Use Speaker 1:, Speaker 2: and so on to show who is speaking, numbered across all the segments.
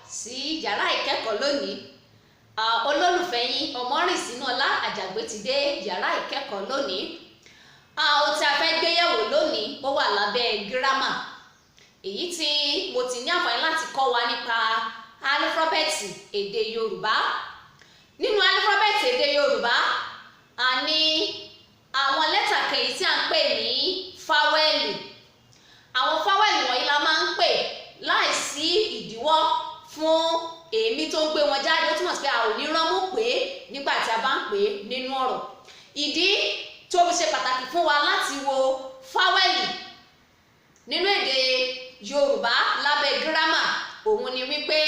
Speaker 1: sí yàrá ìkẹ́kọ̀ọ́ lónìí. Olólùfẹ́ yín Ọmọrìnsínúọlá Àjàgbé ti dé yàrá ìkẹ́kọ̀ọ́ lónìí. Ohun tí a fẹ́ gbé yẹ̀wò lónìí ó wà lábẹ́ gírámà, èyí tí mo ti ní àǹfààní láti kọ́ wa nípa álífábẹ́ẹ̀tì èdè Yorùbá. Nínú álífábẹ́ẹ̀tì èdè Yorùbá, a ní àwọn lẹ́tà kan èyí tí a ń pè ní fáwẹ́lì. Àwọn fáwẹ́lì wọ̀nyí la máa ń pè láìsí ìdíwọ́ fún èémí tó ń gbé wọn jáde. Ó túmọ̀ sí pé a ò ní ránmú pé nígbà tí a bá ń pè é nínú ọ̀rọ̀. Ìdí tó fi ṣe pàtàkì fún wa láti wo fáwẹ́lì nínú èdè Yorùbá lábẹ́ gírámà òun ni wípé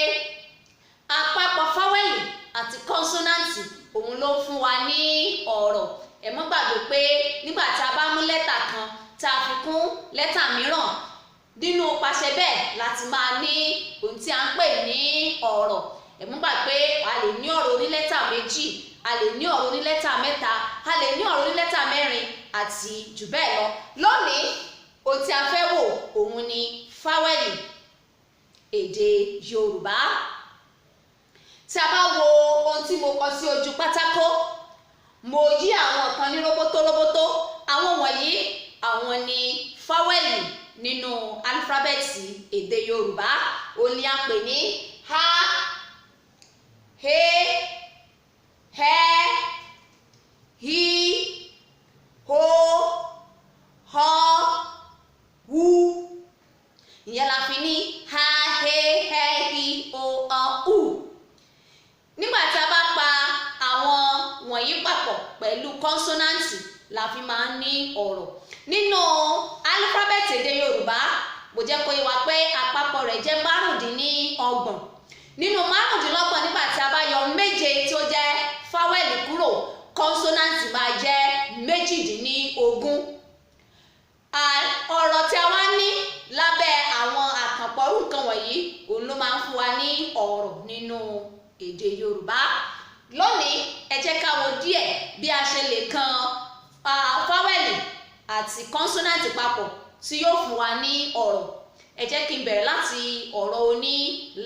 Speaker 1: àpapọ̀ fáwẹ́lì àti kọ́nsọ́náǹtì òun ló ń fún wa ní ọ̀rọ̀. Ẹ má gbàgbé pé nígbà tí a bá mú lẹ́tà kan tá a fi kún lẹ́tà mìíràn, nínú pàṣẹ bẹ́ẹ̀ láti máa ní ohun tí a ń pè ní ọ̀rọ̀. Ẹ má gbàgbé pé a lè ní ọ̀rọ̀ onílẹ́tà méjì, a lè ní ọ̀rọ̀ onílẹ́tà mẹ́ta, a lè ní ọ̀rọ̀ onílẹ́tà mẹ́rin àti jù bẹ́ẹ̀ lọ. Lónìí ohun tí a fẹ́ wò òun ni fáwẹ́lì èdè Yorùbá. Tí a bá wo ohun tí mo kọ sí ojú pátákó, mo yí àwọn kan ní róbótó. Àwọn wọ̀nyí àwọn ni fáwẹ́lì nínú álífábẹ́ẹ̀tì èdè Yorùbá. Ó ní a pè ní ha, he, hẹ́, hí, hó, họ́, hú. Ìyẹn la fi ní ha, he, hẹ́, hí, hó, họ́, hú. Nígbà tí a bá pa àwọn wọ̀nyí papọ̀ pẹ̀lú kọ́nsọ́náǹtì la fi máa ń ní ọ̀rọ̀. Nínú álífábẹ́ẹ̀tì èdè Yorùbá, mo jẹ́ kó yé wa pé àpapọ̀ rẹ̀ jẹ́ márùndínlọ́gbọ̀n. Nínú márùndínlọ́gbọ̀n, nígbà tí a bá yọ méje tí ó jẹ́ fáwẹ́lì kúrò, kọ́nsọ́náǹtì máa jẹ́ méjìdínlógún. Ọ̀rọ̀ tí a wá ní lábẹ́ àwọn àkànpọ̀rú nǹkan wọ̀nyí òun ló máa ń fún wa ní ọ̀rọ̀ nínú èdè Yorùbá. Lónìí ẹ jẹ́ ká wo díẹ̀ bí a ṣe lè kan fáwẹ́lì àti kọ́nsọ́náǹtì papọ̀ tí yóò fún wa ní ọ̀rọ̀. Ẹ jẹ́ kí n bẹ̀rẹ̀ láti ọ̀rọ̀ oní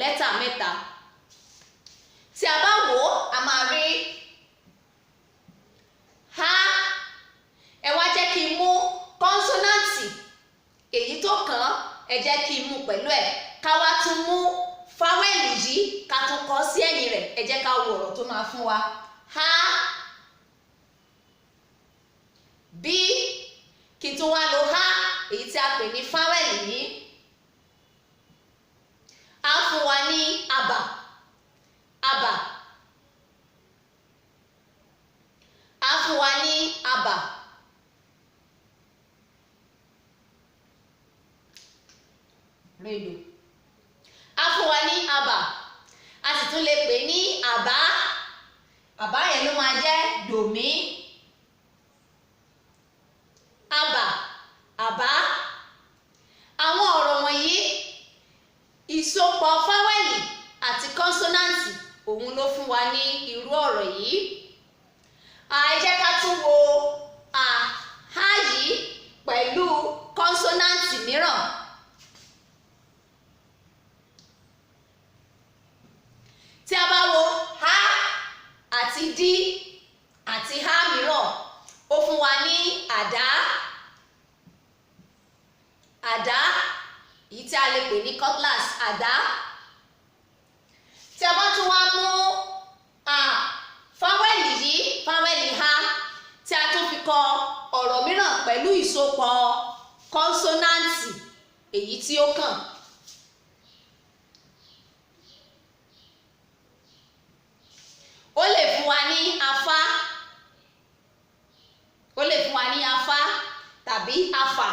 Speaker 1: lẹ́tà mẹ́ta. Tí a bá wò ó, a máa rí ha. Ẹ wá jẹ́ kí n mú kọ́nsọ́náǹtì èyí tó kàn án, ẹ jẹ́ kí n mú pẹ̀lú ẹ̀, ká wá tún mú fáwẹ́lì yìí ká tún kọ sí ẹ̀yìn rẹ̀. Ẹ jẹ́ ká wo ọ̀rọ̀ tó máa fún wa. Ha, bí, kí n tún wá lo ha èyí tí a pè ní fáwẹ́lì yìí, á fún wa ní àbà, àbà, á fún wa ní àbà, rèlò, á fún wa ní àbà. A sì tún lè pè ní àbá. Àbá yẹn ló máa jẹ́ dòmí. Àbà, àbá. Àwọn ọ̀rọ̀ wọ̀nyí, ìsopọ̀ fáwẹ́lì àti kọ́nsọ́náǹtì òun ló fún wa ní irú ọ̀rọ̀ yìí. Ẹ jẹ́ ká tún wo ha yìí pẹ̀lú kọ́nsọ́náǹtì mìíràn. Tí a bá wo ha àti dí àti ha mìíràn, ó fún wa ní àdá, àdá, èyí tí a lè pè ní cutlass, àdá. Tí a bá tún wá mú fáwẹ́lì yìí, fáwẹ́lì ha, tí a tún fi kọ ọ̀rọ̀ mìíràn pẹ̀lú ìsopọ̀ kọ́nsọ́náǹtì èyí tí ó kàn. Ó lè fún wa ní afá, ó lè fún wa ní afá tàbí afà.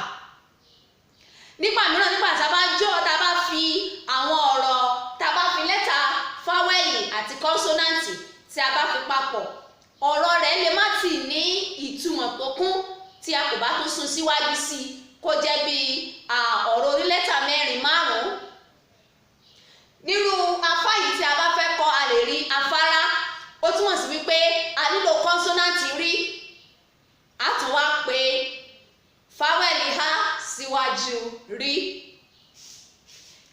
Speaker 1: Nígbà mìíràn, nígbà tí a bá fi àwọn ọ̀rọ̀, tá a bá fi lẹ́tà fáwẹ́lì àti kọ́nsọ́náǹtì tí a bá fi papọ̀, ọ̀rọ̀ rẹ̀ lè má tì ní ìtumọ̀ tó kún tí a kò bá tún sún síwájú sí i, kó jẹ́ bí ọ̀rọ̀ onílẹ́tà mẹ́rin márùn-ún. Nírú afá yìí tí a bá fẹ́ kọ, a lè rí afárá. Ó túmọ̀ sí wípé a nílò kọ́nsọ́náǹtì rí, a tún wá pè fáwẹ́lì ha síwájú rí.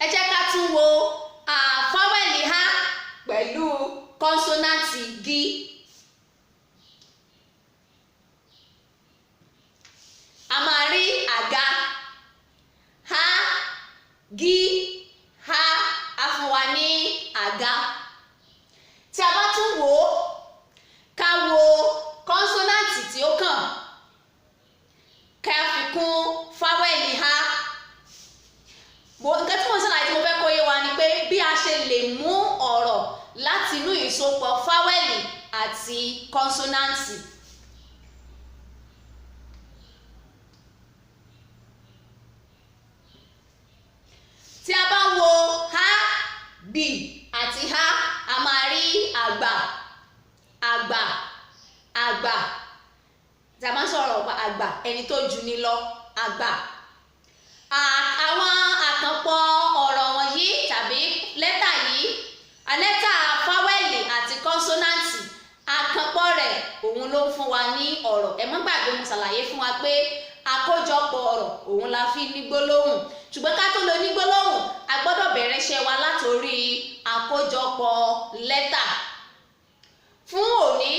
Speaker 1: Ẹ jẹ́ ká tún wo fáwẹ́lì àga. Tí a bá tún wò ó, ká wo consonant tí ó kàn, ká fi kún vowel ha. Nǹkan tí mo ń ṣàlàyé tí mo fẹ́ kó yé wa ni pé bí a ṣe lè mú ọ̀rọ̀ láti inú ìsopọ̀ vowel àti consonant. Tí a bá wo ha, bì àti ha, a máa rí àgbà, àgbà, àgbà. Tí a máa ń sọ̀rọ̀ pa àgbà, ẹni tó jù ni lọ, àgbà. Àwọn àkànpọ̀ ọ̀rọ̀ wọ̀nyí tàbí lẹ́tà yìí, lẹ́tà vowel àti consonant, àkànpọ̀ rẹ̀ òun ló ń fún wa ní ọ̀rọ̀. Ẹ má gbàgbé mo ṣàlàyé fún wa pé àkójọpọ̀ ọ̀rọ̀ òun la fi ní gbólóhùn. Ṣùgbọ́n ká tó lè ní gbólóhùn, a gbọ́dọ̀ bẹ̀rẹ̀ iṣẹ́ wa látòrí àkójọpọ̀ lẹ́tà. Fún òní,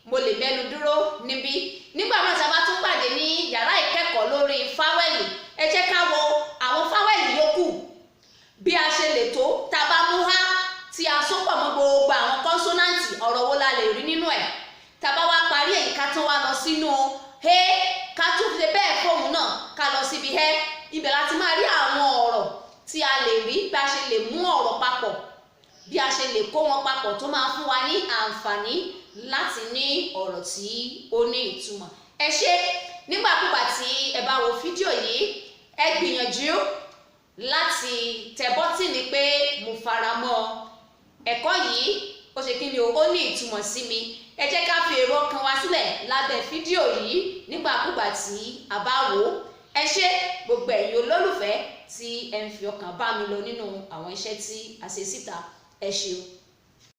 Speaker 1: mo lè mẹ́nu dúró níbí. Nígbà náà tí a bá tún pàdé ní yàrá ìkẹ́kọ̀ọ́ lórí vowel, ẹ jẹ́ ká wo àwọn vowel yòókù bí a ṣe lè tó. Tá a bá mú ha tí a sopọ̀ mọ́ gbogbo àwọn consonant, ọ̀rọ̀ wo la lè rí nínú ẹ̀. Tá a bá wá parí èyí ká tún wá lọ sínú he, ká tún fi bẹ́ẹ̀ fóun náà ká lọ síbi he. Ibẹ̀ láti máa rí àwọn ọ̀rọ̀ tí a lè rí bí a ṣe lè mú ọ̀rọ̀ papọ̀, bí a ṣe lè kó wọn papọ̀ tó máa fún wa ní àǹfààní láti ní ọ̀rọ̀ tí ó ní ìtumọ̀. Ẹ ṣé, nígbàkúgbà tí ẹ bá wo fídíò yìí, ẹ gbìyànjú láti tẹ bọ́tìnì pé mo fara mọ́ ẹ̀kọ́ yìí, ó ṣe kí ni ó ní ìtumọ̀ sí mi. Ẹ jẹ́ ká fi èrò ọkàn wa sílẹ̀ lábẹ́ fídíò yìí nígbàkúgbà tí a bá wò ó. Ẹ ṣé gbogbo ẹ̀yin olólùfẹ́ tí ẹ ń fi ọkàn bá mi lọ nínú àwọn iṣẹ́ tí a ṣe síta. Ẹ ṣé o.